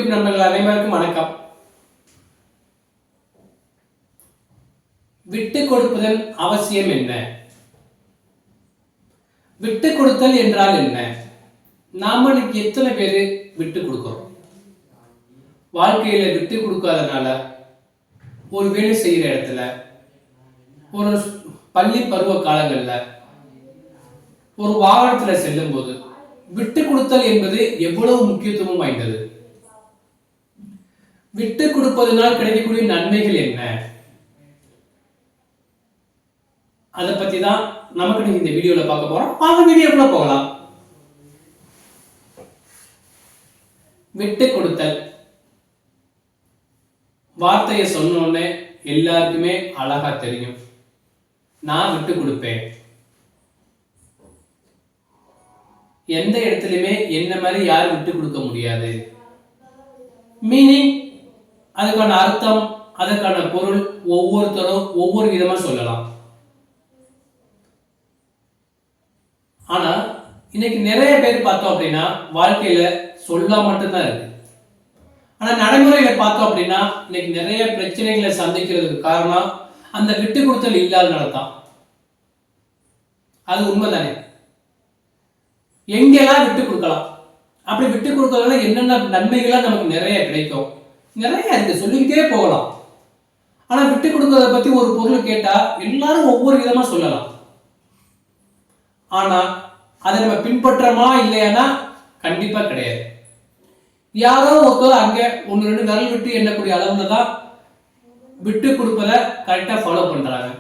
YouTube நண்பர்கள் அனைவருக்கும் வணக்கம். விட்டு கொடுப்பதன் அவசியம் என்ன? விட்டு கொடுத்தல் என்றால் என்ன? நாம எத்தனை பேரு விட்டு கொடுக்கிறோம்? வாழ்க்கையில விட்டு கொடுக்காதனால ஒரு வேலை செய்யற இடத்துல, ஒரு பள்ளி பருவ காலங்கள்ல, ஒரு வாகனத்துல செல்லும் போது விட்டு கொடுத்தல் என்பது எவ்வளவு முக்கியத்துவம் வாய்ந்தது? விட்டு கொடுப்பதனால் கிடைக்கக்கூடிய நன்மைகள் என்ன? அதை பத்தி தான் நமக்கு நீங்க இந்த வீடியோல பார்க்க போறோம். வாங்க வீடியோக்குள்ள போகலாம். விட்டு கொடுத்தல் வார்த்தையை சொன்னோடனே எல்லாருக்குமே அழகா தெரியும். நான் விட்டு கொடுப்பேன். எந்த இடத்துலயுமே என்ன மாதிரி யாரும் விட்டு கொடுக்க முடியாது. மீனிங், அதுக்கான அர்த்தம், அதுக்கான பொருள் ஒவ்வொருத்தரும் ஒவ்வொரு விதமா சொல்லலாம். ஆனா இன்னைக்கு நிறைய பேர் பார்த்தோம் அப்படின்னா வாழ்க்கையில சொல்ல மட்டும்தான் இருக்கு. ஆனா நடைமுறையில பார்த்தோம் அப்படின்னா இன்னைக்கு நிறைய பிரச்சனைகளை சந்திக்கிறதுக்கு காரணம் அந்த விட்டு கொடுத்தல் இல்லாதனால தான். அது உண்மைதானே? எங்கெல்லாம் விட்டு கொடுக்கலாம், அப்படி விட்டு கொடுக்கறதுனால என்னென்ன நன்மைகள்லாம் நமக்கு நிறைய கிடைக்கும், நிறைய இருக்கு, சொல்லிக்கிட்டே போகலாம். ஆனா விட்டு கொடுக்கறத பத்தி ஒரு பொருள் கேட்டா எல்லாரும் ஒவ்வொரு விதமா சொல்லலாம். ஆனா அதை நம்ம பின்பற்றமா இல்லையானா கண்டிப்பா கிடையாது. யாரோ ஒருத்தர் அங்க ஒன்னு ரெண்டு விரல் விட்டு எண்ணக்கூடிய அளவுல தான் விட்டு கொடுப்பதை கரெக்டா ஃபாலோ பண்றாங்க.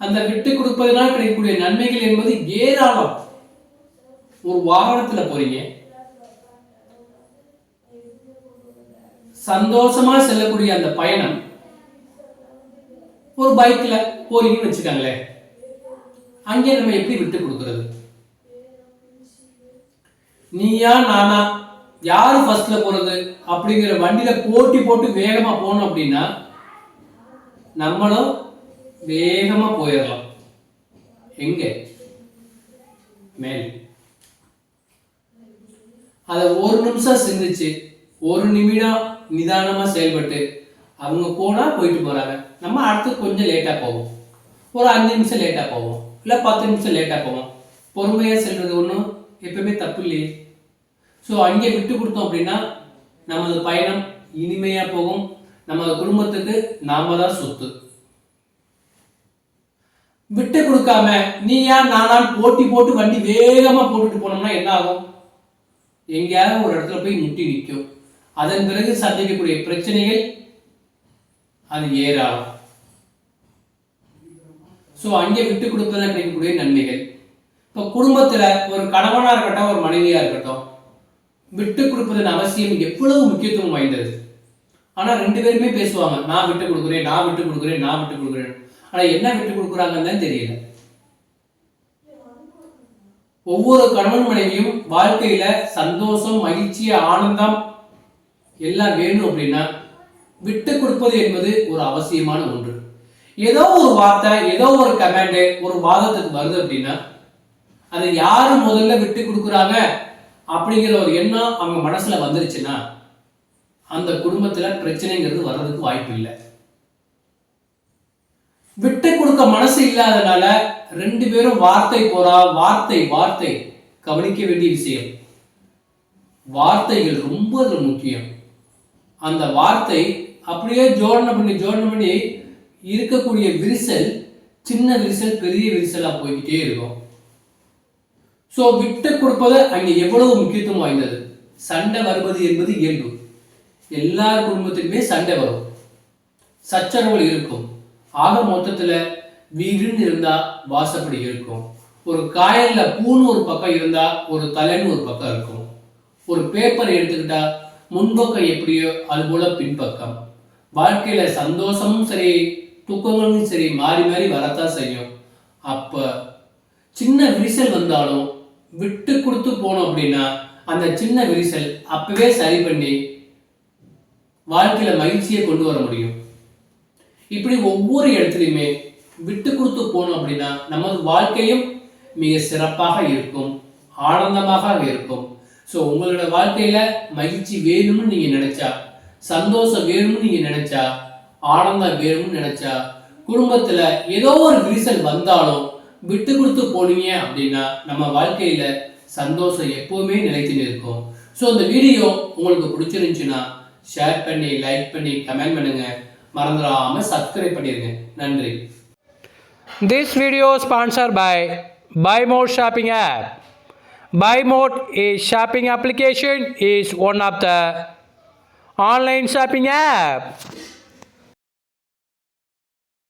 அந்த விட்டு கொடுப்பதனால் கிடைக்கக்கூடிய நன்மைகள் என்பது ஏராளம். ஒரு வாகனத்துல போறீங்க, சந்தோஷமா செல்லக்கூடிய அந்த பயணம், ஒரு பைக்ல போறீங்கன்னு வச்சுக்காங்களேன், அங்கே நம்ம எப்படி விட்டு கொடுக்கிறது? நீயா நானா, யாரு ஃபர்ஸ்ட்ல போறது அப்படிங்கிற வண்டியில போட்டி போட்டு வேகமா போனோம் அப்படின்னா நம்மளும் வேகமா போயிடலாம். எங்க மேல் அத ஒரு நிமிஷம் சிந்திச்சு ஒரு நிமிடம் நிதானமா செயல்பட்டு அவங்க போனா போயிட்டு போறாங்க, நம்ம அடுத்து கொஞ்சம் லேட்டா போவோம், ஒரு 5 நிமிஷம் லேட்டா போவோம், இல்ல 10 நிமிஷம் லேட்டா போவோம். பொறுமையா செல்வது ஒன்றும் எப்பவுமே தப்பு இல்லையே. ஸோ அங்கே விட்டு கொடுத்தோம் அப்படின்னா நமது பயணம் இனிமையா போகும். நமது குடும்பத்துக்கு நாம தான் சொத்து. விட்டு கொடுக்காம நீயா நானான் போட்டி போட்டு வண்டி வேகமா போட்டுட்டு போனோம்னா என்ன ஆகும்? எங்கேயாவது ஒரு இடத்துல போய் முட்டி நிற்கும். அதன் பிறகு சந்திக்கக்கூடிய பிரச்சனைகள் அது ஏராளம். ஸோ அங்கே விட்டு கொடுப்பதில் கிடைக்கக்கூடிய நன்மைகள். இப்போ குடும்பத்துல ஒரு கணவனா இருக்கட்டும், ஒரு மனைவியா இருக்கட்டும், விட்டு கொடுப்பதன் அவசியம் எவ்வளவு முக்கியத்துவம் வாய்ந்தது. ஆனா 2 பேருமே பேசுவாங்க, நான் விட்டு கொடுக்குறேன், நான் விட்டு கொடுக்குறேன், நான் விட்டு கொடுக்குறேன். ஆனா என்ன விட்டு கொடுக்குறாங்கன்னு தெரியல. ஒவ்வொரு கணவன் மனைவியும் வாழ்க்கையில சந்தோஷம், மகிழ்ச்சி, ஆனந்தம் எல்லாம் வேணும் அப்படின்னா விட்டு கொடுப்பது என்பது ஒரு அவசியமான ஒன்று. ஏதோ ஒரு வார்த்தை, ஏதோ ஒரு கமெண்ட் ஒரு வாதத்துக்கு வருது அப்படின்னா அதை யாரு முதல்ல விட்டு கொடுக்குறாங்க அப்படிங்கிற ஒரு எண்ணம் அவங்க மனசுல வந்துருச்சுன்னா அந்த குடும்பத்துல பிரச்சனைங்கிறது வர்றதுக்கு வாய்ப்பு இல்லை. விட்டு கொடுக்க மனசு இல்லாதனால 2 பேரும் வார்த்தை போறா, வார்த்தை வார்த்தை கவனிக்க வேண்டிய விஷயம். வார்த்தைகள் ரொம்ப முக்கியம். அந்த வார்த்தை அப்படியே ஜோடனை பண்ணி இருக்கக்கூடிய விரிசல், சின்ன விரிசல் பெரிய விரிசலா போய்கிட்டே இருக்கும். சோ விட்டு கொடுப்பது அங்கே எவ்வளவு முக்கியத்துவம் வாய்ந்தது. சண்டை வருவது என்பது இயல்பு. எல்லா குடும்பத்திலுமே சண்டை வரும், சச்சரவுகள் இருக்கும். ஆக மொத்தத்துல வீடுன்னு இருந்தா வாசப்படி இருக்கும். ஒரு காயல்ல பூன்னு ஒரு பக்கம் இருந்தா ஒரு தலைன்னு ஒரு பக்கம் இருக்கும். ஒரு பேப்பர் எடுத்துக்கிட்டா முன்பக்கம் எப்படியோ அது போல பின்பக்கம். வாழ்க்கையில சந்தோஷமும் சரி, துக்கங்களும் சரி மாறி மாறி வரத்தான் செய்யும். அப்ப சின்ன விரிசல் வந்தாலும் விட்டு கொடுத்து போனோம் அப்படின்னா அந்த சின்ன விரிசல் அப்பவே சரி பண்ணி வாழ்க்கையில மகிழ்ச்சியை கொண்டு வர முடியும். இப்படி ஒவ்வொரு இடத்துலையுமே விட்டு கொடுத்து போனோம் அப்படின்னா நமது வாழ்க்கையும் மிக சிறப்பாக இருக்கும், ஆனந்தமாக இருக்கும். ஸோ உங்களோட வாழ்க்கையில மகிழ்ச்சி வேணும்னு நீங்க நினைச்சா, சந்தோஷம் வேணும்னு நீங்க நினைச்சா, ஆனந்தம் வேணும்னு நினைச்சா, குடும்பத்துல ஏதோ ஒரு விரிசல் வந்தாலும் விட்டு கொடுத்து போனீங்க அப்படின்னா நம்ம வாழ்க்கையில சந்தோஷம் எப்பவுமே நிலைத்து இருக்கும். ஸோ இந்த வீடியோ உங்களுக்கு பிடிச்சிருந்துச்சுன்னா ஷேர் பண்ணி, லைக் பண்ணி, கமெண்ட் பண்ணுங்க. மறந்துடாம சப்ஸ்கிரைப் பண்ணிருங்க. நன்றி. This video sponsored by Buy More Shopping app. Buy More is shopping application is one of the online shopping app.